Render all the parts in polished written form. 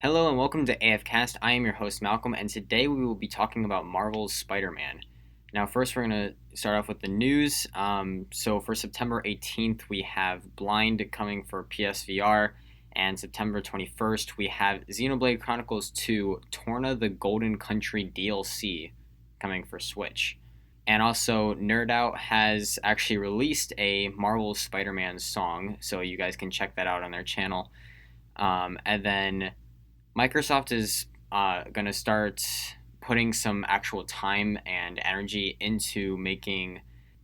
Hello and welcome to AFcast. I am your host Malcolm, and today we will be talking about Marvel's Spider-Man. Now, first we're going to start off with the news. So for September 18th, we have Blind coming for PSVR, and September 21st, we have Xenoblade Chronicles 2 Torna the Golden Country DLC coming for Switch. And also, Nerdout has actually released a Marvel Spider-Man song, so you guys can check that out on their channel. And then Microsoft is going to start putting some actual time and energy into making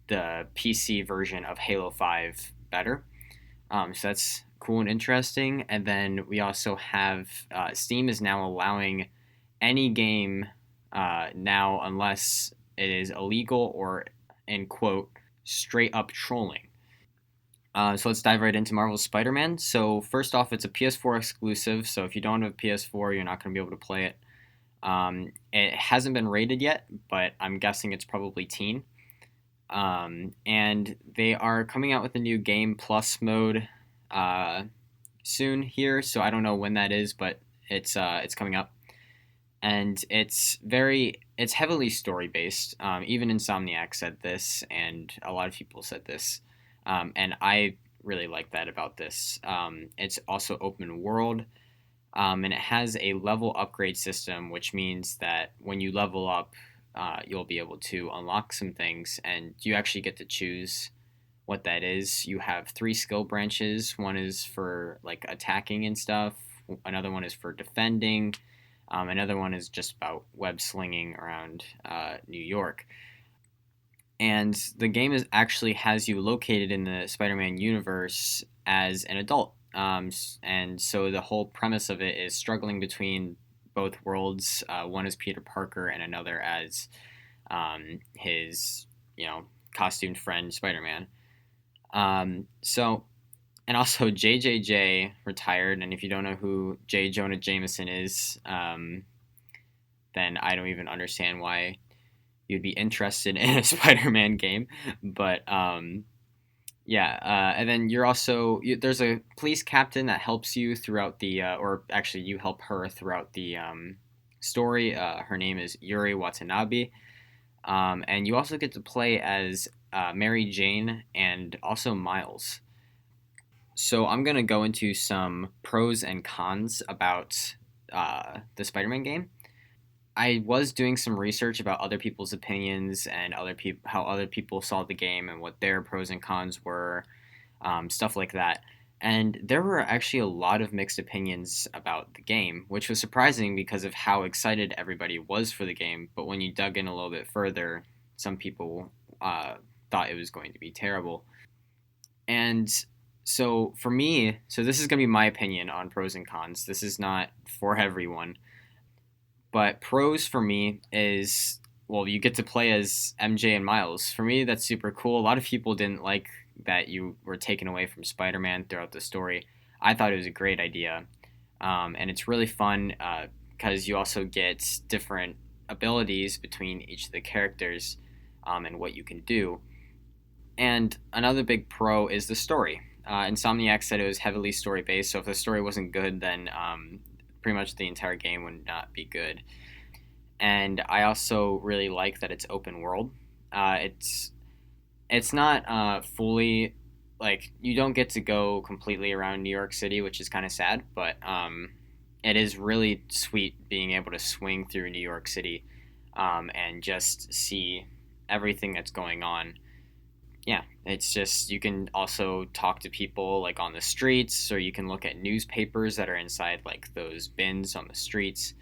the PC version of Halo 5 better. So that's cool and interesting. And then we also have Steam is now allowing any game now, unless it is illegal or, in quote, straight up trolling. So let's dive right into Marvel's Spider-Man. So first off, it's a PS4 exclusive. So if you don't have a PS4, you're not going to be able to play it. It hasn't been rated yet, but I'm guessing it's probably teen. And they are coming out with a new Game Plus mode soon here. So I don't know when that is, but it's coming up. And it's heavily story based. Even Insomniac said this, and a lot of people said this. And I really like that about this. It's also open world, and it has a level upgrade system, which means that when you level up, you'll be able to unlock some things, and you actually get to choose what that is. You have 3 skill branches. One is for like attacking and stuff. Another one is for defending. Another one is just about web slinging around New York. And the game actually has you located in the Spider-Man universe as an adult. And so the whole premise of it is struggling between both worlds. One is Peter Parker and another as his, costumed friend Spider-Man. And also JJJ retired. And if you don't know who J. Jonah Jameson is, then I don't even understand why you'd be interested in a Spider-Man game. But and then there's a police captain that helps you throughout the or actually you help her throughout the story. Her name is Yuri Watanabe, and you also get to play as Mary Jane and also Miles. So I'm gonna go into some pros and cons about the Spider-Man game. I was doing some research about other people's opinions and how other people saw the game and what their pros and cons were, stuff like that. And there were actually a lot of mixed opinions about the game, which was surprising because of how excited everybody was for the game. But when you dug in a little bit further, some people thought it was going to be terrible. And so for me, this is going to be my opinion on pros and cons. This is not for everyone. But pros for me is, well, you get to play as MJ and Miles. For me, that's super cool. A lot of people didn't like that you were taken away from Spider-Man throughout the story. I thought it was a great idea. And it's really fun because you also get different abilities between each of the characters and what you can do. And another big pro is the story. Insomniac said it was heavily story-based, so if the story wasn't good, then pretty much the entire game would not be good. And I also really like that it's open world. It's not fully, like, you don't get to go completely around New York City, which is kind of sad, but it is really sweet being able to swing through New York City and just see everything that's going on. Yeah, it's just, you can also talk to people like on the streets, or you can look at newspapers that are inside like those bins on the streets,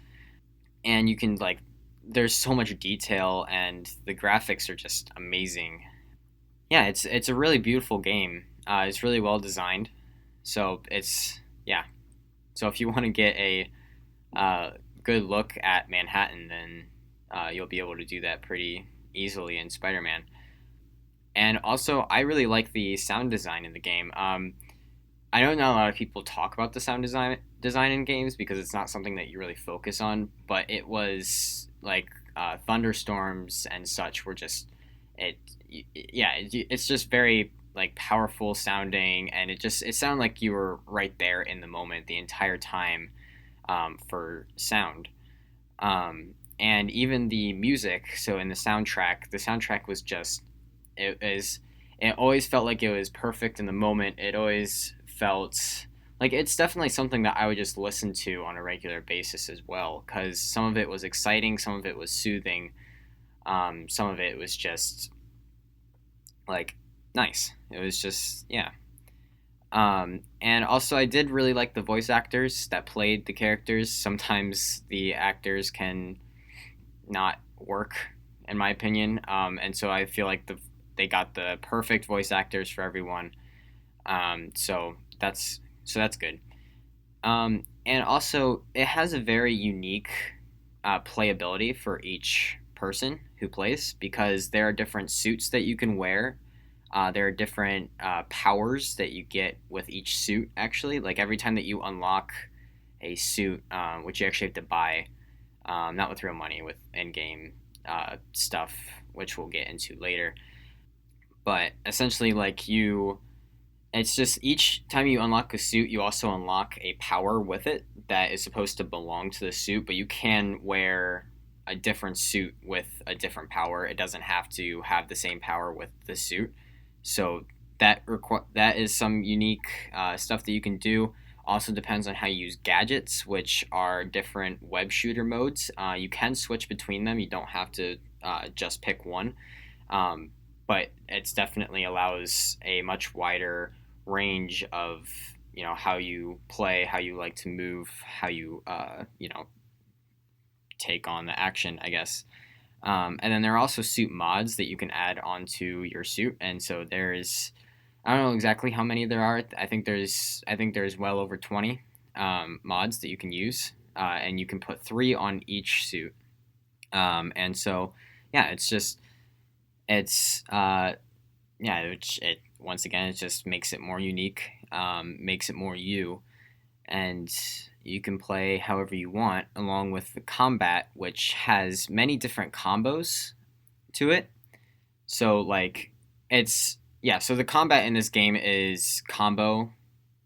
and you can there's so much detail, and the graphics are just amazing. Yeah, it's a really beautiful game. It's really well designed, so so if you want to get a good look at Manhattan, then you'll be able to do that pretty easily in Spider-Man. And also, I really like the sound design in the game. I know not a lot of people talk about the sound design in games because it's not something that you really focus on, but it was like thunderstorms and such were just it's just very like powerful sounding, and it sounded like you were right there in the moment the entire time. for sound. And even the music, so in the soundtrack was just, it always felt like it was perfect in the moment. It always felt like it's definitely something that I would just listen to on a regular basis as well, because some of it was exciting, some of it was soothing, some of it was just like nice. It was just, yeah. And also, I did really like the voice actors that played the characters. Sometimes the actors can not work, in my opinion, and so I feel like they got the perfect voice actors for everyone. So that's good. And also, it has a very unique playability for each person who plays, because there are different suits that you can wear. There are different powers that you get with each suit, actually. Like every time that you unlock a suit, which you actually have to buy, not with real money, with in game stuff, which we'll get into later. But essentially, it's just each time you unlock a suit, you also unlock a power with it that is supposed to belong to the suit, but you can wear a different suit with a different power. It doesn't have to have the same power with the suit. So that is some unique stuff that you can do. Also depends on how you use gadgets, which are different web shooter modes. You can switch between them. You don't have to just pick one, um, but it's definitely allows a much wider range of how you play, how you like to move, how you take on the action, I guess. And then there are also suit mods that you can add onto your suit, and so there's I don't know exactly how many there are. I think there's well over 20 mods that you can use, and you can put 3 on each suit. And so yeah, it's yeah, it once again, it just makes it more unique, makes it more you, and you can play however you want, along with the combat, which has many different combos to it. So like it's yeah, so the combat in this game is combo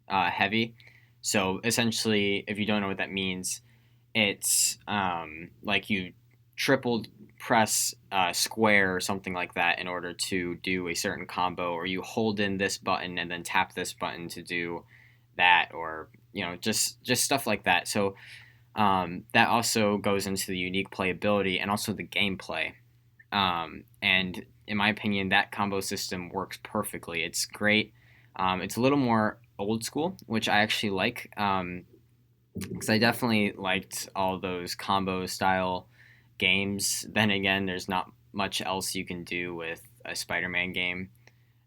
heavy. So essentially, if you don't know what that means, it's like you triple press square or something like that in order to do a certain combo, or you hold in this button and then tap this button to do that, or just stuff like that. So that also goes into the unique playability and also the gameplay. And in my opinion, that combo system works perfectly. It's great. It's a little more old school, which I actually like, because I definitely liked all those combo style games. Then again, there's not much else you can do with a Spider-Man game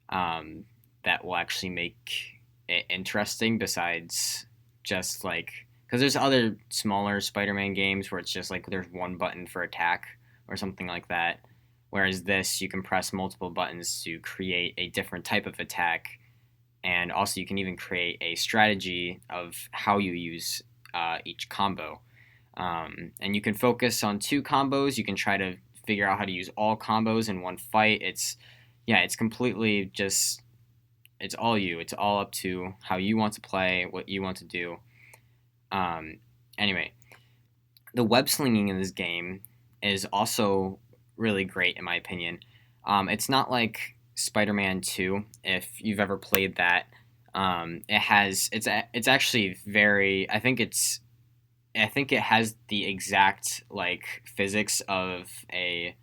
that will actually make it interesting, besides just like, because there's other smaller Spider-Man games where it's just like there's one button for attack or something like that. Whereas this, you can press multiple buttons to create a different type of attack, and also you can even create a strategy of how you use each combo. And you can focus on 2 combos. You can try to figure out how to use all combos in one fight. It's completely just, it's all you. It's all up to how you want to play, what you want to do. Anyway, the web slinging in this game is also really great, in my opinion. It's not like Spider-Man 2, if you've ever played that. It's actually very, I think it has the exact like physics of a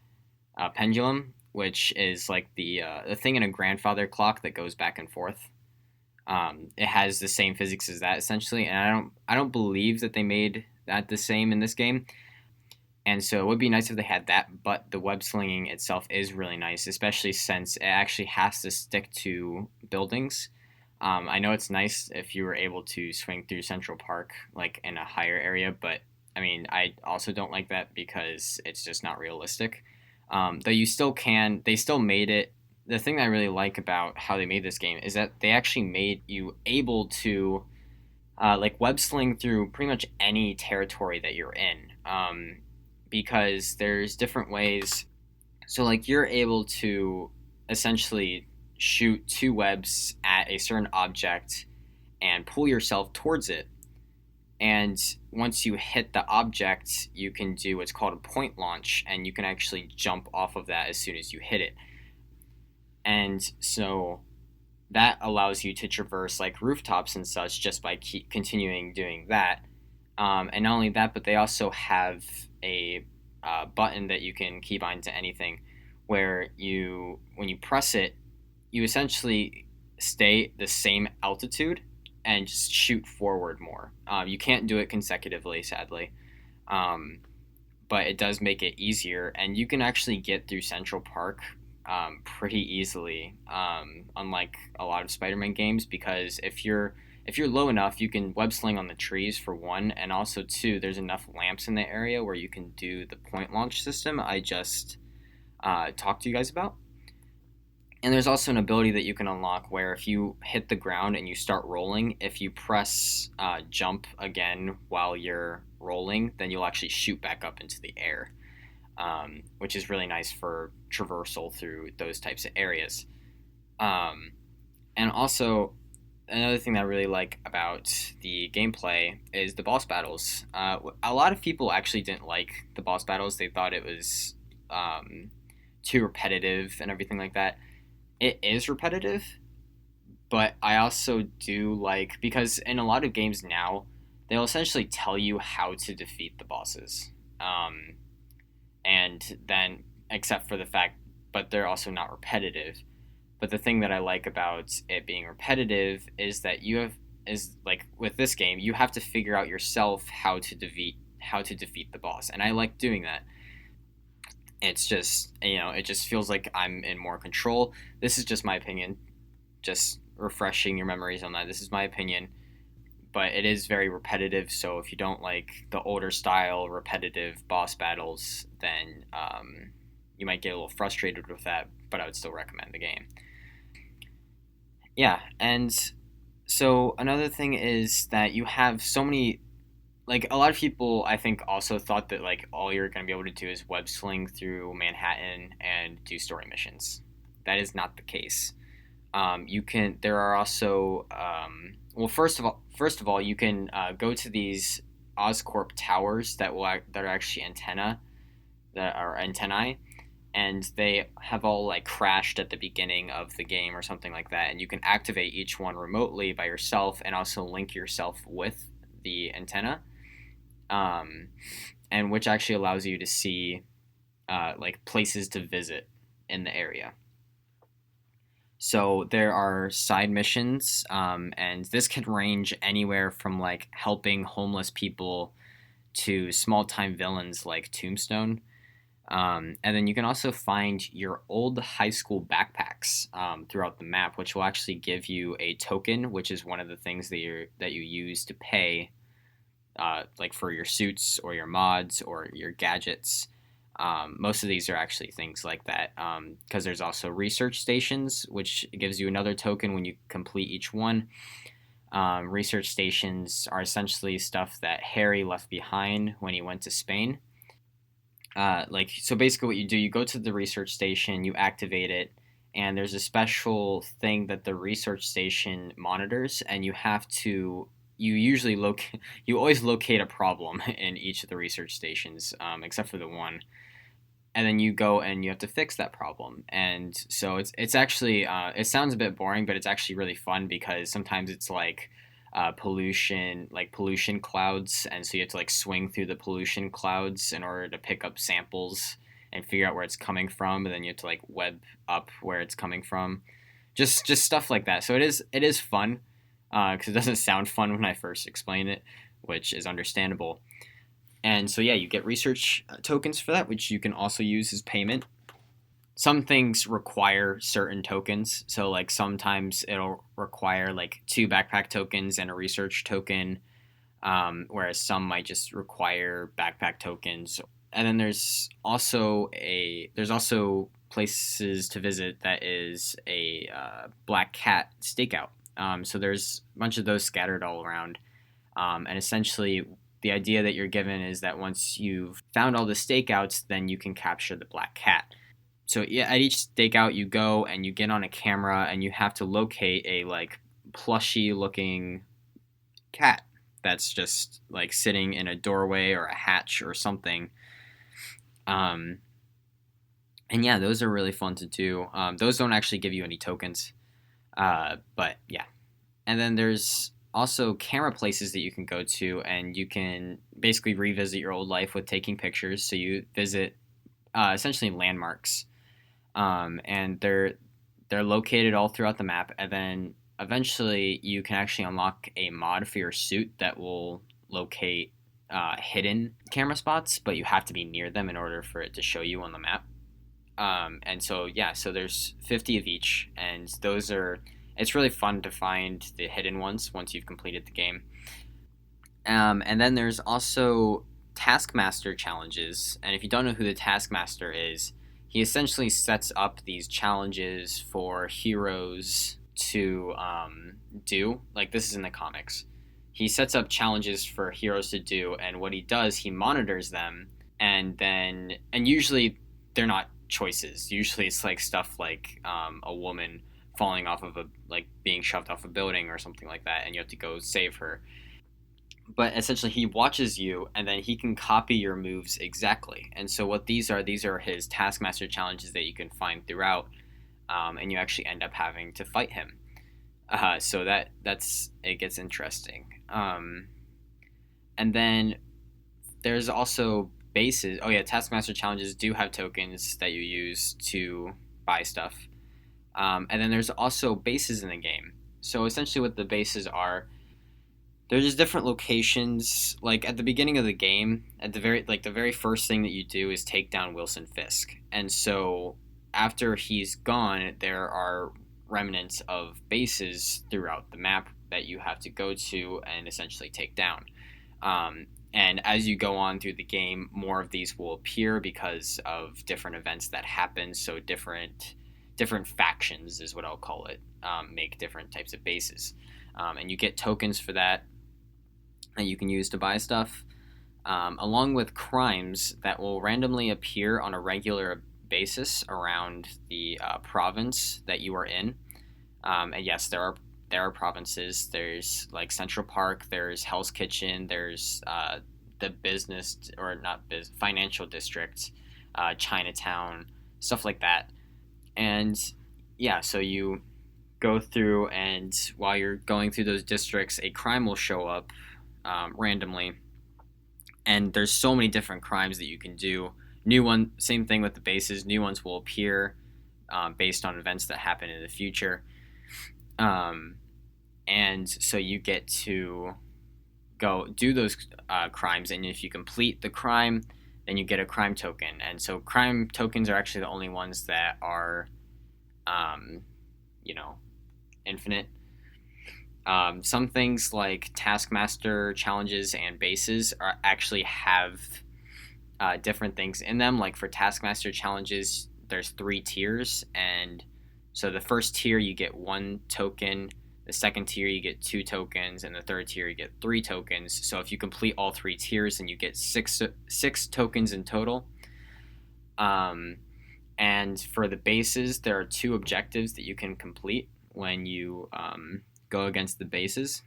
pendulum, which is like the thing in a grandfather clock that goes back and forth. It has the same physics as that, essentially, and I don't believe that they made that the same in this game. And so it would be nice if they had that, but the web slinging itself is really nice, especially since it actually has to stick to buildings. I know it's nice if you were able to swing through Central Park, like in a higher area, but I mean, I also don't like that because it's just not realistic. Though you still can, they still made it. The thing that I really like about how they made this game is that they actually made you able to like web sling through pretty much any territory that you're in. Because there's different ways. So like you're able to essentially shoot 2 webs at a certain object and pull yourself towards it. And once you hit the object, you can do what's called a point launch, and you can actually jump off of that as soon as you hit it. And so that allows you to traverse like rooftops and such just by continuing doing that. And not only that, but they also have a button that you can keybind to anything, where when you press it, you essentially stay the same altitude and just shoot forward more. You can't do it consecutively, sadly, um, but it does make it easier, and you can actually get through Central Park pretty easily, unlike a lot of Spider-Man games, because if you're low enough, you can web sling on the trees for one, and also two, there's enough lamps in the area where you can do the point launch system I just talked to you guys about. And there's also an ability that you can unlock where if you hit the ground and you start rolling, if you press jump again while you're rolling, then you'll actually shoot back up into the air, which is really nice for traversal through those types of areas. And also, another thing that I really like about the gameplay is the boss battles. A lot of people actually didn't like the boss battles. They thought it was too repetitive and everything like that. It is repetitive, but I also do like, because in a lot of games now, they'll essentially tell you how to defeat the bosses. And then, except for the fact, but they're also not repetitive. But the thing that I like about it being repetitive is that is like with this game, you have to figure out yourself how to defeat the boss, and I like doing that. It's just, it just feels like I'm in more control. This is just my opinion, just refreshing your memories on that. This is my opinion, but it is very repetitive. So if you don't like the older style repetitive boss battles, then you might get a little frustrated with that. But I would still recommend the game. Yeah, and so another thing is that you have so many, like a lot of people I think also thought that like all you're going to be able to do is web sling through Manhattan and do story missions. That is not the case. There are also well, first of all, you can go to these Oscorp towers that are actually antennae, and they have all like crashed at the beginning of the game or something like that, and you can activate each one remotely by yourself and also link yourself with the antenna, um, and which actually allows you to see like places to visit in the area. So there are side missions, and this can range anywhere from like helping homeless people to small time villains like Tombstone. And then you can also find your old high school backpacks throughout the map, which will actually give you a token, which is one of the things that you use to pay, like for your suits or your mods or your gadgets. Most of these are actually things like that, because there's also research stations, which gives you another token when you complete each one. Research stations are essentially stuff that Harry left behind when he went to Spain. So basically what you do, you go to the research station, you activate it, and there's a special thing that the research station monitors, and you always locate a problem in each of the research stations, except for the one, and then you go and you have to fix that problem. And so it's actually it sounds a bit boring, but it's actually really fun, because sometimes it's like pollution clouds, and so you have to like swing through the pollution clouds in order to pick up samples and figure out where it's coming from, and then you have to like web up where it's coming from, just stuff like that. So it is fun, because it doesn't sound fun when I first explain it, which is understandable. And so yeah, you get research tokens for that, which you can also use as payment. Some things require certain tokens, so like sometimes it'll require like two backpack tokens and a research token, whereas some might just require backpack tokens. And then there's also places to visit that is a Black Cat stakeout. So there's a bunch of those scattered all around, and essentially the idea that you're given is that once you've found all the stakeouts, then you can capture the Black Cat. So yeah, at each stakeout you go and you get on a camera and you have to locate a like plushy looking cat. that's just like sitting in a doorway or a hatch or something. Um, and yeah, those are really fun to do. Those don't actually give you any tokens, but yeah. And then there's also camera places that you can go to, and you can basically revisit your old life with taking pictures. So you visit essentially landmarks, and they're located all throughout the map. And then eventually, you can actually unlock a mod for your suit that will locate hidden camera spots, but you have to be near them in order for it to show you on the map. And so yeah, so there's 50 of each, and those are it's really fun to find the hidden ones once you've completed the game. And then there's also Taskmaster challenges, and if you don't know who the Taskmaster is, he essentially sets up these challenges for heroes to do. Like this is in the comics. He sets up challenges for heroes to do, and what he does, he monitors them, and usually they're not choices. Usually it's like stuff like a woman falling off of being shoved off a building or something like that, and you have to go save her. But essentially, he watches you, and then he can copy your moves exactly. And so what these are his Taskmaster challenges that you can find throughout, and you actually end up having to fight him. So that's it gets interesting. And then there's also bases. Oh yeah, Taskmaster challenges do have tokens that you use to buy stuff. And then there's also bases in the game. So essentially, what the bases are, there's just different locations. Like at the beginning of the game, at the very first thing that you do is take down Wilson Fisk, and so after he's gone, there are remnants of bases throughout the map that you have to go to and essentially take down. And as you go on through the game, more of these will appear because of different events that happen. So different factions is what I'll call it, make different types of bases, and you get tokens for that you can use to buy stuff, along with crimes that will randomly appear on a regular basis around the province that you are in. And yes, there are provinces. There's like Central Park. There's Hell's Kitchen. There's the business or not financial district, Chinatown, stuff like that. And yeah, so you go through, and while you're going through those districts, a crime will show up randomly, and there's so many different crimes that you can do. New one, same thing with the bases. New ones will appear based on events that happen in the future, and so you get to go do those crimes, and if you complete the crime, then you get a crime token. And so crime tokens are actually the only ones that are, infinite. Some things like Taskmaster challenges and bases actually have different things in them. Like for Taskmaster challenges, there's 3 tiers, and so the first tier you get 1 token, the second tier you get 2 tokens, and the third tier you get 3 tokens. So if you complete all 3 tiers, then you get six tokens in total. And for the bases, there are 2 objectives that you can complete when you go against the bases.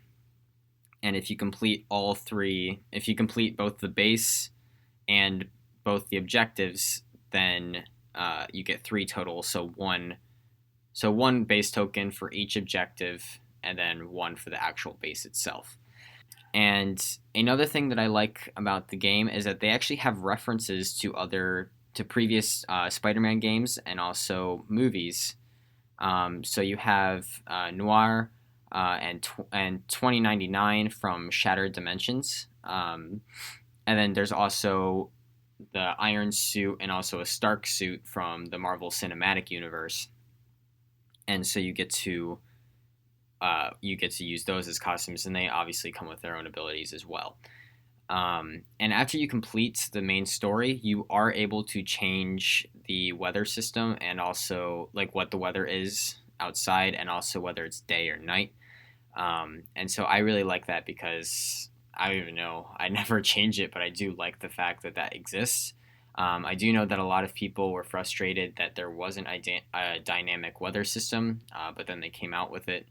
And if you complete all 3, if you complete both the base and both the objectives, then you get 3 total. So one base token for each objective, and then 1 for the actual base itself. And another thing that I like about the game is that they actually have references to previous Spider-Man games and also movies. So you have Noir and 2099 from Shattered Dimensions. And then there's also the Iron Suit and also a Stark suit from the Marvel Cinematic Universe. And so you get to use those as costumes, and they obviously come with their own abilities as well. And after you complete the main story, you are able to change the weather system and also like what the weather is outside, and also whether it's day or night. And so I really like that because I don't even know, I never change it, but I do like the fact that that exists. I do know that a lot of people were frustrated that there wasn't a dynamic weather system, but then they came out with it,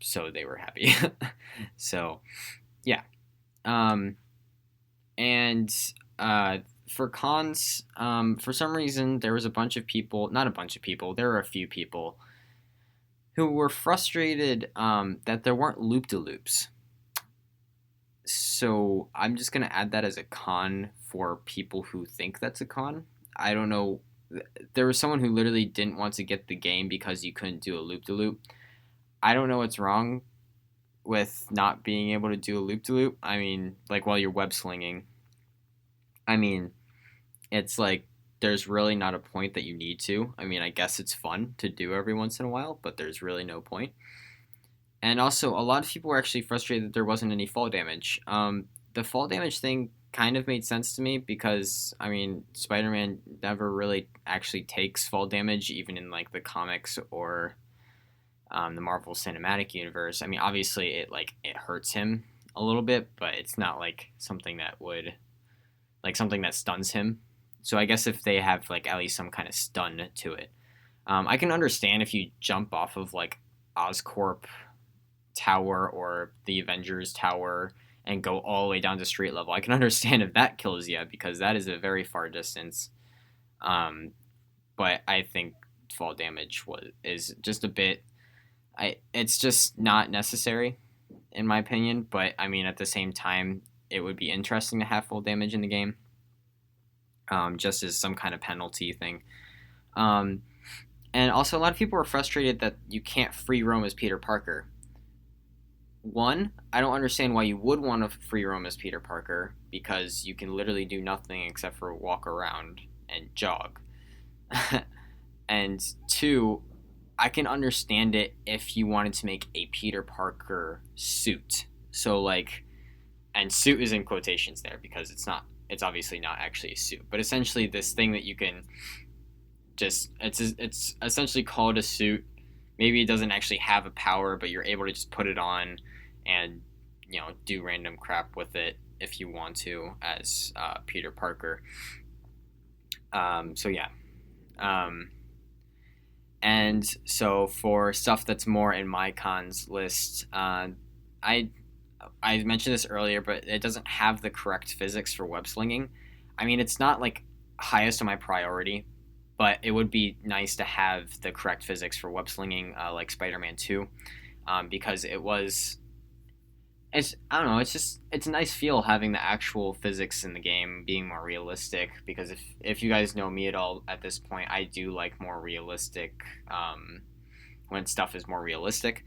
so they were happy. So yeah. Um, and for cons, for some reason, there was a bunch of people, not a bunch of people, there were a few people who were frustrated that there weren't loop de loops. So I'm just going to add that as a con for people who think that's a con. I don't know. There was someone who literally didn't want to get the game because you couldn't do a loop de loop. I don't know what's wrong with not being able to do a loop de loop. I mean, like while you're web slinging. I mean, it's like there's really not a point that you need to. I mean, I guess it's fun to do every once in a while, but there's really no point. And also, a lot of people were actually frustrated that there wasn't any fall damage. The fall damage thing kind of made sense to me because, I mean, Spider-Man never really actually takes fall damage, even in like the comics or the Marvel Cinematic Universe. I mean, obviously, it hurts him a little bit, but it's not like something that would like something that stuns him. So I guess if they have like at least some kind of stun to it, I can understand if you jump off of like Oscorp Tower or the Avengers Tower and go all the way down to street level. I can understand if that kills you because that is a very far distance. Um, but I think fall damage is just a bit. It's just not necessary in my opinion. But I mean, at the same time, it would be interesting to have full damage in the game, just as some kind of penalty thing. Um, and also, a lot of people were frustrated that you can't free roam as Peter Parker. One, I don't understand why you would want to free roam as Peter Parker because you can literally do nothing except for walk around and jog. And two, I can understand it if you wanted to make a Peter Parker suit. So like, and suit is in quotations there because it's obviously not actually a suit, but essentially this thing that you can just it's essentially called a suit. Maybe it doesn't actually have a power, but you're able to just put it on and do random crap with it if you want to as Peter Parker. So yeah, and so for stuff that's more in my cons list, I I mentioned this earlier, but it doesn't have the correct physics for web slinging. I mean, it's not like highest on my priority, but it would be nice to have the correct physics for web slinging, like Spider-Man 2, because it was. It's I don't know. It's a nice feel having the actual physics in the game being more realistic. Because if you guys know me at all at this point, I do like more realistic when stuff is more realistic.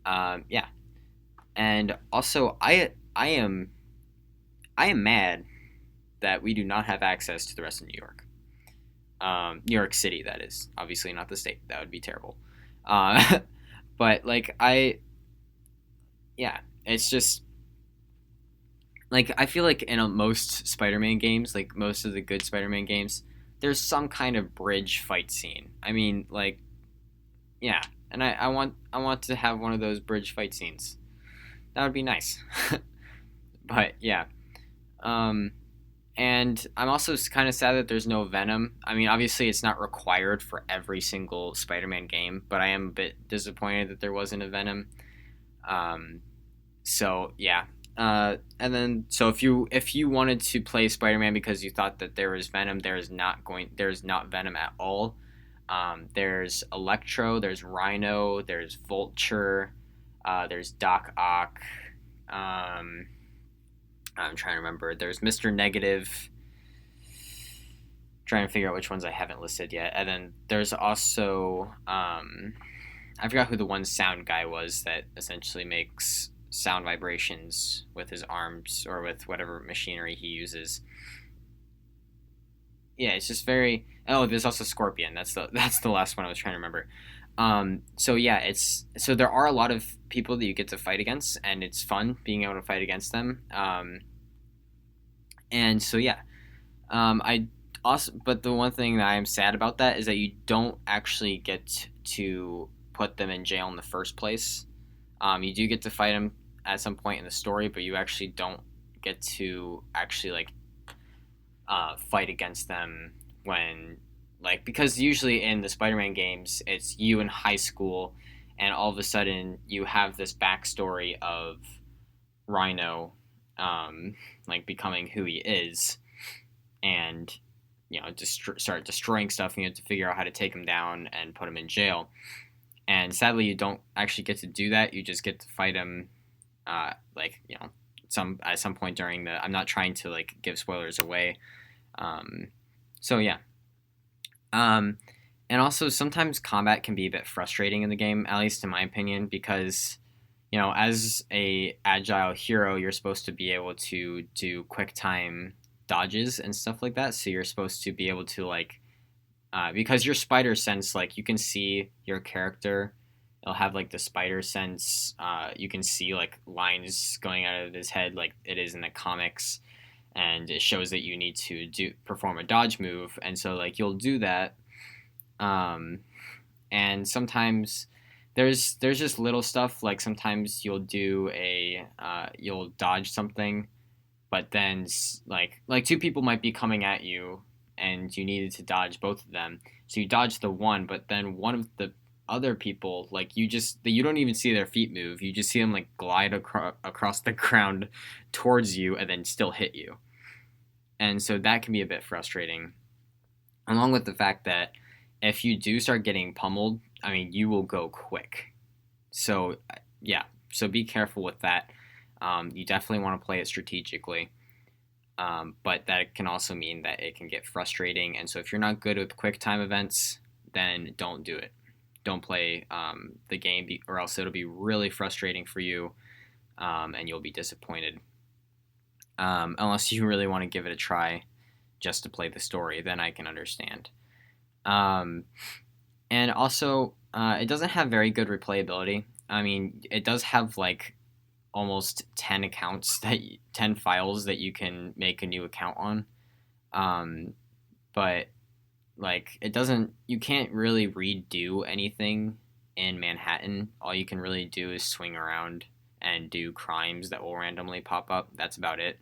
Yeah, and also I am mad that we do not have access to the rest of New York. New York City, that is. Obviously not the state. That would be terrible. Uh, but like yeah, it's just like I feel like in most Spider-Man games, like most of the good Spider-Man games, there's some kind of bridge fight scene. I mean, like yeah, and I want to have one of those bridge fight scenes. That would be nice. But yeah, um, and I'm also kind of sad that there's no Venom. I mean, obviously, it's not required for every single Spider-Man game, but I am a bit disappointed that there wasn't a Venom. Um, so yeah, and then so if you wanted to play Spider-Man because you thought that there was Venom, there's not Venom at all. There's Electro, there's Rhino, there's Vulture, there's Doc Ock. Um, I'm trying to remember. There's Mr. Negative. Trying to figure out which ones I haven't listed yet. And then there's also I forgot who the one sound guy was that essentially makes sound vibrations with his arms or with whatever machinery he uses. Yeah, it's just very. Oh, there's also Scorpion. That's the last one I was trying to remember. So yeah, there are a lot of people that you get to fight against, and it's fun being able to fight against them. And so yeah, I also, but the one thing that I am sad about that is that you don't actually get to put them in jail in the first place. You do get to fight them at some point in the story, but you actually don't get to actually like fight against them when like because usually in the Spider-Man games it's you in high school and all of a sudden you have this backstory of Rhino, like becoming who he is, and just start destroying stuff. And you have to figure out how to take him down and put him in jail. And sadly, you don't actually get to do that. You just get to fight him, like at some point during the. I'm not trying to like give spoilers away. So yeah. And also sometimes combat can be a bit frustrating in the game, at least in my opinion, because as a agile hero, you're supposed to be able to do quick time dodges and stuff like that. So you're supposed to be able to like, because your spider sense, like you can see your character, it'll have like the spider sense. You can see like lines going out of his head, like it is in the comics, and it shows that you need to perform a dodge move, and so like you'll do that. And sometimes there's just little stuff, like sometimes you'll do you'll dodge something, but then like two people might be coming at you and you needed to dodge both of them, so you dodge the one, but then one of the other people, like you don't even see their feet move, you just see them like glide across the ground towards you and then still hit you. And so that can be a bit frustrating, along with the fact that if you do start getting pummeled, I mean, you will go quick. So, yeah. So be careful with that. You definitely want to play it strategically. But that can also mean that it can get frustrating. And so if you're not good with quick time events, then don't do it. Don't play the game, or else it'll be really frustrating for you, and you'll be disappointed. Unless you really want to give it a try just to play the story, then I can understand. And also, it doesn't have very good replayability. I mean, it does have like almost 10 accounts 10 files that you can make a new account on. But like you can't really redo anything in Manhattan. All you can really do is swing around and do crimes that will randomly pop up. That's about it.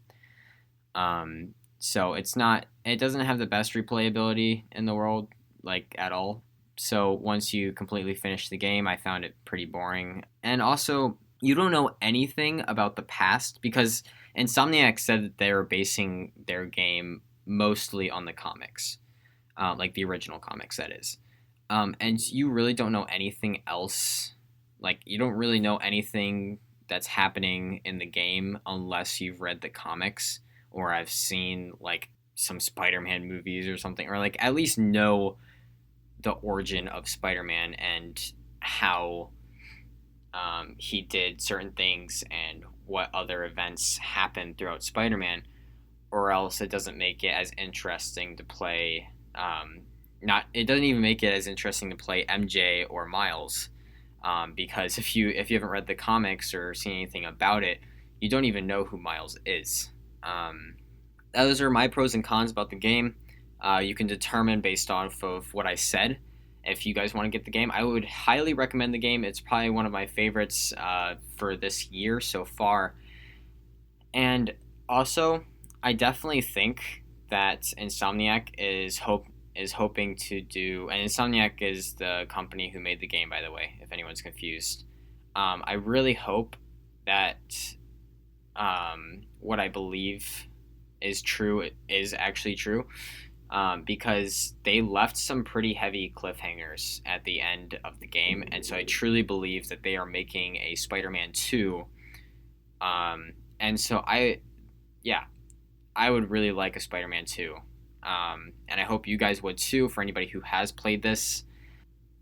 So it doesn't have the best replayability in the world, like at all. So once you completely finish the game, I found it pretty boring. And also, you don't know anything about the past, because Insomniac said that they were basing their game mostly on the comics, like the original comics, that is. And you really don't know anything else. Like, you don't really know anything that's happening in the game unless you've read the comics, or I've seen like some Spider-Man movies or something, or like at least know the origin of Spider-Man and how he did certain things and what other events happened throughout Spider-Man, or else it doesn't make it as interesting to play. It doesn't even make it as interesting to play MJ or Miles, because if you haven't read the comics or seen anything about it, you don't even know who Miles is. Those are my pros and cons about the game. You can determine based off of what I said. If you guys want to get the game, I would highly recommend the game. It's probably one of my favorites for this year so far. And also, I definitely think that Insomniac is hoping to do, and Insomniac is the company who made the game, by the way, if anyone's confused. I really hope that what I believe is true is actually true, because they left some pretty heavy cliffhangers at the end of the game, and so I truly believe that they are making a Spider-Man 2, and so I would really like a Spider-Man 2, and I hope you guys would too, for anybody who has played this.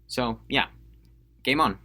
So yeah, game on.